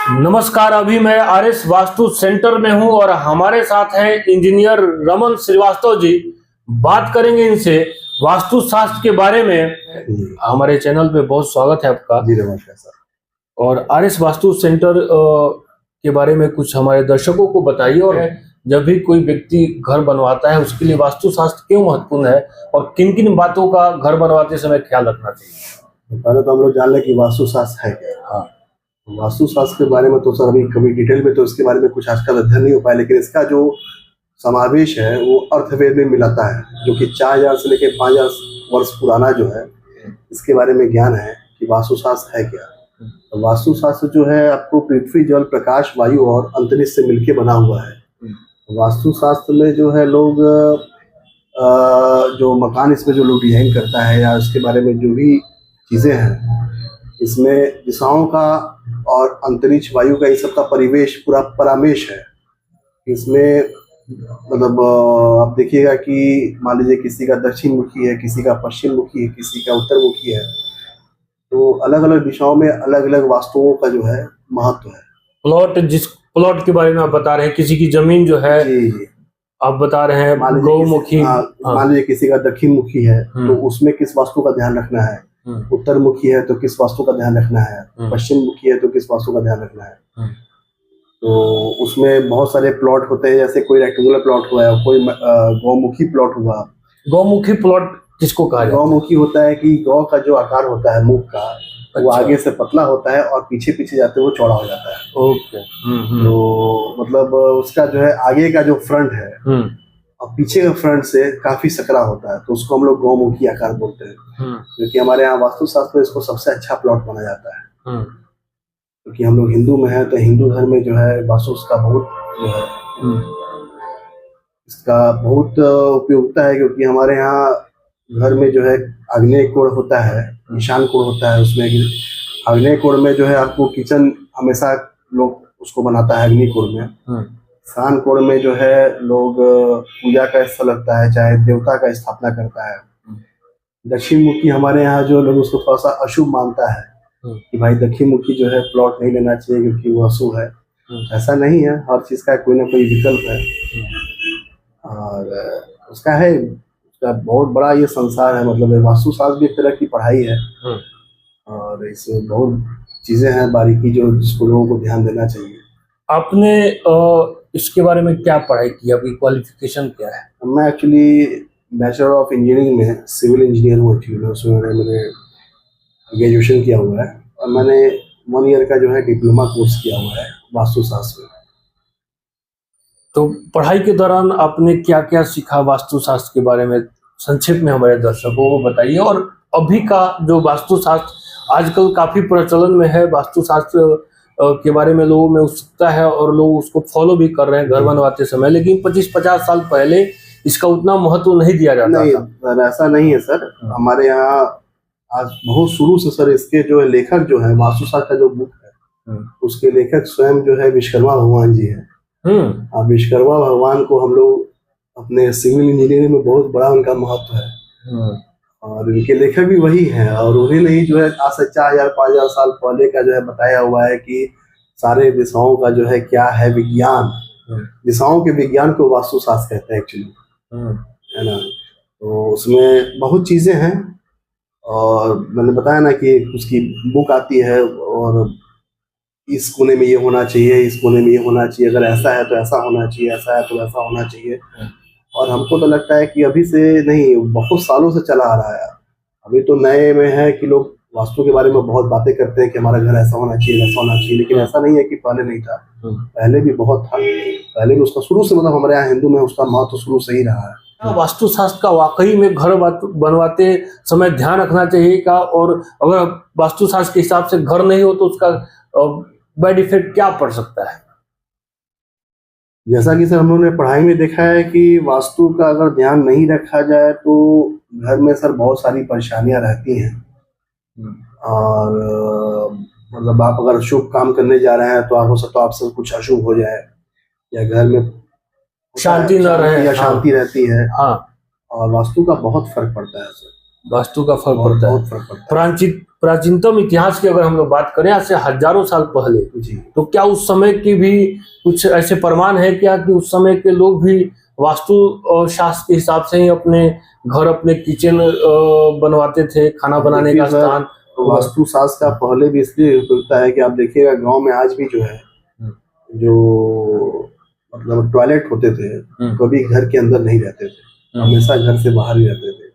नमस्कार। अभी मैं आरएस वास्तु सेंटर में हूं और हमारे साथ हैं इंजीनियर रमन श्रीवास्तव जी। बात करेंगे इनसे वास्तु शास्त्र के बारे में। हमारे चैनल पे बहुत स्वागत है आपका। जी नमस्कार सर। और आरएस वास्तु सेंटर के बारे में कुछ हमारे दर्शकों को बताइए। और जब भी कोई व्यक्ति घर बनवाता है उसके लिए वास्तु शास्त्र क्यों महत्वपूर्ण है और किन किन बातों का घर बनवाते समय ख्याल रखना चाहिए। पहले तो हम लोग जान लें कि वास्तु शास्त्र है क्या। हाँ, वास्तु शास्त्र के बारे में तो सर अभी कभी डिटेल में तो इसके बारे में कुछ आजकल अध्ययन नहीं हो पाया, लेकिन इसका जो समावेश है वो अर्थवेद में मिलाता है, जो कि 4000 से लेकर 5000 वर्ष पुराना जो है इसके बारे में ज्ञान है कि वास्तु शास्त्र है क्या। तो वास्तु शास्त्र जो है आपको पृथ्वी, जल, प्रकाश, वायु और अंतरिक्ष से मिलके बना हुआ है। वास्तु शास्त्र में जो है लोग जो मकान इसमें जो लोग डिजाइन करता है या इसके बारे में जो भी चीज़ें हैं, इसमें दिशाओं का और अंतरिक्ष, वायु का, ये सब का परिवेश पूरा परामेश है। इसमें मतलब आप देखिएगा कि मान लीजिए किसी का दक्षिण मुखी है, किसी का पश्चिम मुखी है, किसी का उत्तर मुखी है, तो अलग अलग दिशाओं में अलग अलग वास्तुओं का जो है महत्व है। जिस प्लॉट के बारे में आप बता रहे हैं, किसी की जमीन जो है जी आप बता रहे हैं गौमुखी, मान लीजिए किसी का दक्षिण मुखी है तो उसमें किस वास्तु का ध्यान रखना है, उत्तर मुखी है तो किस वास्तु का ध्यान रखना है, पश्चिम मुखी है तो किस वास्तु का ध्यान रखना है। तो उसमें बहुत सारे प्लॉट होते हैं, जैसे कोई रेक्टेंगुलर प्लॉट हुआ है, कोई गौमुखी प्लॉट हुआ। गौमुखी प्लॉट किसको कहा जाता है? गौमुखी होता है कि गौ का जो आकार होता है मुख का, वो आगे से पतला होता है और पीछे पीछे जाते हुए चौड़ा हो जाता है। ओके। तो मतलब उसका जो है आगे का जो फ्रंट है और पीछे का फ्रंट से काफी सकरा होता है, तो उसको हम लोग गौमुखी आकार बोलते हैं। क्योंकि हमारे यहाँ वास्तु शास्त्र में इसको सबसे अच्छा प्लॉट माना जाता है। क्योंकि हम लोग हिंदू में है तो हिंदू धर्म में जो है वास्तु का बहुत जो है इसका बहुत उपयोगिता है। क्योंकि हमारे यहाँ घर में जो है आग्नेय कोण होता है, ईशान कोण होता है। उसमें आग्नेय कोण में जो है आपको किचन हमेशा लोग उसको बनाता है अग्नि कोण में। ईशान कोण में जो है लोग पूजा का स्थल लगता है, चाहे देवता का स्थापना करता है। दक्षिण मुखी हमारे यहाँ जो लोग उसको थोड़ा सा अशुभ मानता है कि भाई दक्षिण मुखी जो है प्लॉट नहीं लेना चाहिए क्योंकि वो अशुभ है। ऐसा नहीं है, हर चीज का कोई ना कोई विकल्प है और उसका है बहुत बड़ा ये संसार है। मतलब वास्तु शास्त्र भी एक तरह की पढ़ाई है और इसमें बहुत चीजें हैं बारीकी जो जिसको लोगों को ध्यान देना चाहिए। आपने इसके बारे में क्या पढ़ाई की, आपकी क्वालिफिकेशन क्या है? मैं एक्चुअली बैचलर ऑफ इंजीनियरिंग में सिविल इंजीनियर हूँ एक्चुअली। उसमें मैंने ग्रेजुएशन किया हुआ है और मैंने 1 ईयर का जो है डिप्लोमा कोर्स किया हुआ है वास्तु शास्त्र में। तो पढ़ाई के दौरान आपने क्या क्या सीखा वास्तु शास्त्र के बारे में, संक्षेप में हमारे दर्शकों को बताइए। और अभी का जो वास्तु शास्त्र आजकल काफी प्रचलन में है, वास्तु शास्त्र के बारे में लोगों में उत्सुकता है और लोग उसको फॉलो भी कर रहे हैं घर बनवाते समय, लेकिन 25-50 साल पहले इसका उतना महत्व नहीं दिया जाता नहीं था। सर ऐसा नहीं है सर, हमारे यहाँ आज बहुत शुरू से सर इसके जो है लेखक जो है वास्तु शास्त्र का जो बुक है उसके लेखक स्वयं जो है विश्वकर्मा भगवान जी है। अब विश्वकर्मा भगवान को हम लोग अपने सिविल इंजीनियरिंग में बहुत बड़ा उनका महत्व है और इनके लेखक भी वही हैं और उन्होंने ही जो है आज से 4000-5000 साल पहले का जो है बताया हुआ है कि सारे दिशाओं का जो है क्या है विज्ञान। दिशाओं के विज्ञान को वास्तु शास्त्र कहते हैं एक्चुअली, है ना। तो उसमें बहुत चीजें हैं और मैंने बताया ना कि उसकी बुक आती है और इस कोने में ये होना चाहिए, इस कोने में ये होना चाहिए, अगर ऐसा है तो ऐसा होना चाहिए, ऐसा है तो ऐसा होना चाहिए। और हमको तो लगता है कि अभी से नहीं, बहुत सालों से चला आ रहा है। अभी तो नए में है कि लोग वास्तु के बारे में बहुत बातें करते हैं कि हमारा घर ऐसा होना चाहिए, ऐसा होना चाहिए, लेकिन ऐसा नहीं है कि पहले नहीं था। पहले भी बहुत था, पहले भी उसका शुरू से मतलब हमारे यहाँ हिंदू में उसका महत्व शुरू से ही रहा है। वास्तु शास्त्र का वाकई में घर बनवाते समय ध्यान रखना चाहिए का, और अगर वास्तु शास्त्र के हिसाब से घर नहीं हो तो उसका बैड इफेक्ट क्या पड़ सकता है? जैसा कि सर हम लोगों ने पढ़ाई में देखा है कि वास्तु का अगर ध्यान नहीं रखा जाए तो घर में सर बहुत सारी परेशानियां रहती हैं। और मतलब आप अगर शुभ काम करने जा रहे हैं तो आप हो सकता है आपसे कुछ अशुभ हो जाए या घर में शांति न रहे या शांति रहती है। हाँ, और वास्तु का बहुत फर्क पड़ता है सर, वास्तु का फर्क पड़ता है। प्राचीनतम इतिहास की अगर हम लोग बात करें, आज से हजारों साल पहले, जी तो क्या उस समय की भी कुछ ऐसे प्रमाण है क्या कि उस समय के लोग भी वास्तु शास्त्र के हिसाब से ही अपने घर, अपने किचन बनवाते थे, खाना बनाने का देखिए सर, स्थान? वास्तु शास्त्र का पहले भी इसलिए होता है कि आप देखिएगा गांव में आज भी जो है, जो मतलब टॉयलेट होते थे, कभी घर के अंदर नहीं रहते थे, हमेशा घर से बाहर ही रहते थे।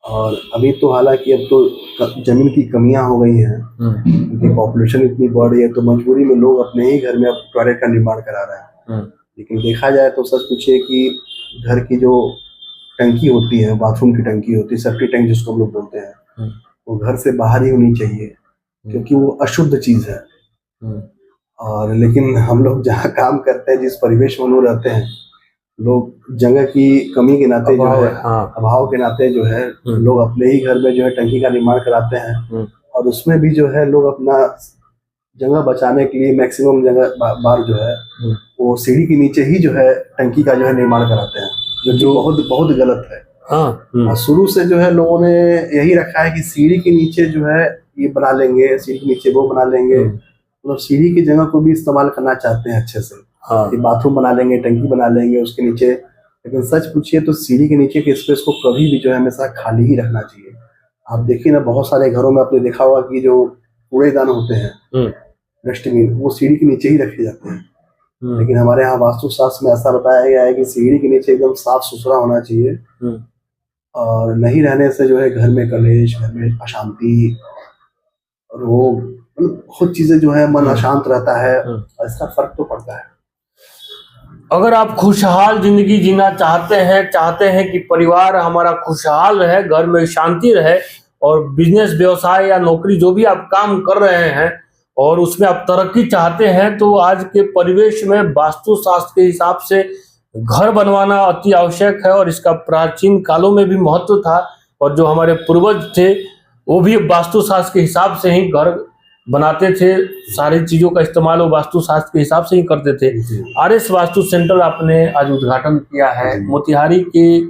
और अभी तो हालांकि अब तो जमीन की कमियां हो गई हैं, क्योंकि पॉपुलेशन इतनी बढ़ रही है, तो मजबूरी में लोग अपने ही घर में अब टॉयलेट का निर्माण करा रहे हैं। लेकिन देखा जाए तो सच पूछिए कि घर की जो टंकी होती है, बाथरूम की टंकी होती है, सेफ्टी टैंक जिसको हम लोग बोलते हैं, वो घर से बाहर ही होनी चाहिए, क्योंकि वो अशुद्ध चीज है। और लेकिन हम लोग जहाँ काम करते हैं, जिस परिवेश में लोग रहते हैं, लोग जगह की कमी के नाते जो है, अभाव के नाते जो है, लोग अपने ही घर में जो है टंकी का निर्माण कराते हैं। और उसमें भी जो है लोग अपना जगह बचाने के लिए मैक्सिमम जगह बार जो है वो सीढ़ी के नीचे ही जो है टंकी का जो है निर्माण कराते हैं, जो बहुत बहुत गलत है। और शुरू से जो है लोगों ने यही रखा है कि सीढ़ी के नीचे जो है ये बना लेंगे, सीढ़ी के नीचे वो बना लेंगे, मतलब सीढ़ी की जगह को भी इस्तेमाल करना चाहते हैं अच्छे से। कि बाथरूम बना लेंगे, टंकी बना लेंगे उसके नीचे। लेकिन सच पूछिए तो सीढ़ी के नीचे के स्पेस को कभी भी जो है हमेशा खाली ही रखना चाहिए। आप देखिए ना, बहुत सारे घरों में आपने देखा होगा कि जो कूड़ेदान होते हैं, डस्टबिन, वो सीढ़ी के नीचे ही रखे जाते हैं। लेकिन हमारे यहाँ वास्तुशास्त्र में ऐसा बताया गया है कि सीढ़ी के नीचे एकदम साफ सुथरा होना चाहिए। और नहीं रहने से जो है घर में कलेश, घर में अशांति, और वो बहुत चीजें जो है, मन अशांत रहता है, और इसका फर्क तो पड़ता है। अगर आप खुशहाल जिंदगी जीना चाहते हैं कि परिवार हमारा खुशहाल रहे, घर में शांति रहे, और बिजनेस, व्यवसाय या नौकरी जो भी आप काम कर रहे हैं और उसमें आप तरक्की चाहते हैं, तो आज के परिवेश में वास्तु शास्त्र के हिसाब से घर बनवाना अति आवश्यक है। और इसका प्राचीन कालों में भी महत्व था, और जो हमारे पूर्वज थे वो भी वास्तु शास्त्र के हिसाब से ही घर बनाते थे। सारी चीजों का इस्तेमाल वो वास्तु शास्त्र के हिसाब से ही करते थे। RS वास्तु सेंटर आपने आज उद्घाटन किया है। मोतिहारी के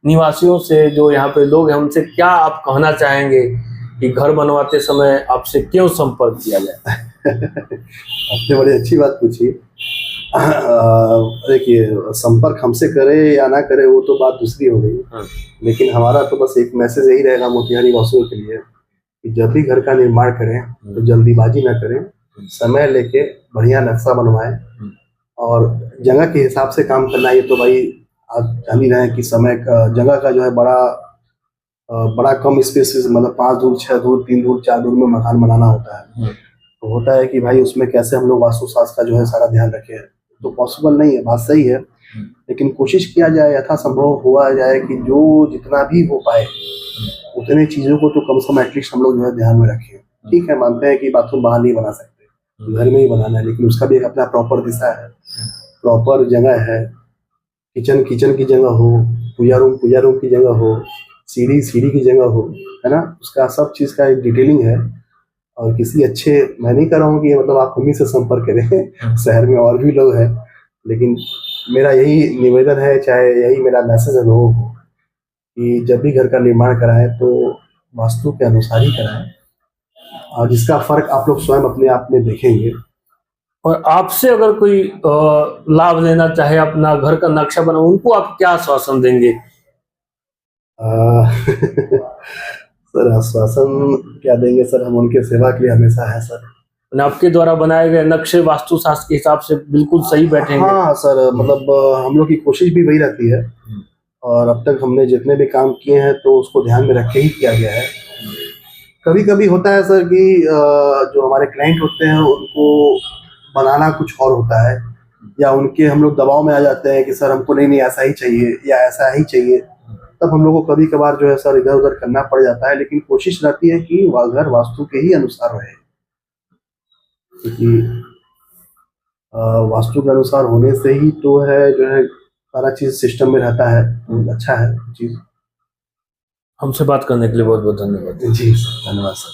निवासियों से, जो यहाँ पे लोग हैं, उनसे क्या आप कहना चाहेंगे कि घर बनवाते समय आपसे क्यों संपर्क किया जाए? आपने बड़ी अच्छी बात पूछी। देखिए, संपर्क हमसे करे या ना करे वो तो बात दूसरी हो गई, लेकिन हमारा तो बस एक मैसेज यही रहेगा मोतिहारी वासियों के लिए कि जब भी घर का निर्माण करें तो जल्दीबाजी ना करें, समय लेके बढ़िया नक्शा बनवाएं, और जगह के हिसाब से काम करना। ये तो भाई आप जान ही रहे हैं कि समय का, जगह का जो है बड़ा कम स्पेस, मतलब 5 दूर, 6 दूर, 3 दूर, 4 दूर में मकान बनाना होता है। तो होता है कि भाई उसमें कैसे हम लोग वास्तुशास्त्र का जो है सारा ध्यान रखें, तो पॉसिबल नहीं है, बात सही है। लेकिन कोशिश किया जाए, यथासंभव हुआ जाए कि जो जितना भी हो पाए उतने चीज़ों को तो कम से कम एटलीस्ट हम लोग जो है ध्यान में रखें। ठीक है, मानते हैं कि बाथरूम बाहर नहीं बना सकते, घर में ही बनाना है, लेकिन उसका भी एक अपना प्रॉपर दिशा है, प्रॉपर जगह है। किचन की जगह हो, पूजा रूम की जगह हो, सीढ़ी की जगह हो, है ना, उसका सब चीज़ का एक डिटेलिंग है। और किसी अच्छे, मैं नहीं कर रहा हूँ कि मतलब आप हम ही से संपर्क करें, शहर में और भी लोग हैं, लेकिन मेरा यही निवेदन है, चाहे यही मेरा मैसेज है लोगों को, कि जब भी घर का निर्माण कराएं तो वास्तु के अनुसार ही कराएं, और जिसका फर्क आप लोग स्वयं अपने आप में देखेंगे। और आपसे अगर कोई लाभ लेना चाहे, अपना घर का नक्शा बना, उनको आप क्या आश्वासन देंगे? सर, आश्वासन क्या देंगे सर, हम उनके सेवा के लिए हमेशा है सर। आपके द्वारा बनाए गए नक्शे वास्तु शास्त्र के हिसाब से बिल्कुल सही बैठेंगे? हाँ सर, मतलब हम लोग की कोशिश भी वही रहती है, और अब तक हमने जितने भी काम किए हैं तो उसको ध्यान में रख के ही किया गया है। कभी कभी होता है सर कि जो हमारे क्लाइंट होते हैं उनको बनाना कुछ और होता है, या उनके हम लोग दबाव में आ जाते हैं कि सर हमको नहीं ऐसा ही चाहिए या ऐसा ही चाहिए, तब हम लोग को कभी कभार जो है सर इधर उधर करना पड़ जाता है। लेकिन कोशिश रहती है कि वह घर वास्तु के ही अनुसार रहे, क्योंकि वास्तु के अनुसार होने से ही तो है जो है सारा चीज सिस्टम में रहता है, अच्छा है चीज। हमसे बात करने के लिए बहुत बहुत धन्यवाद। जी सर, धन्यवाद सर।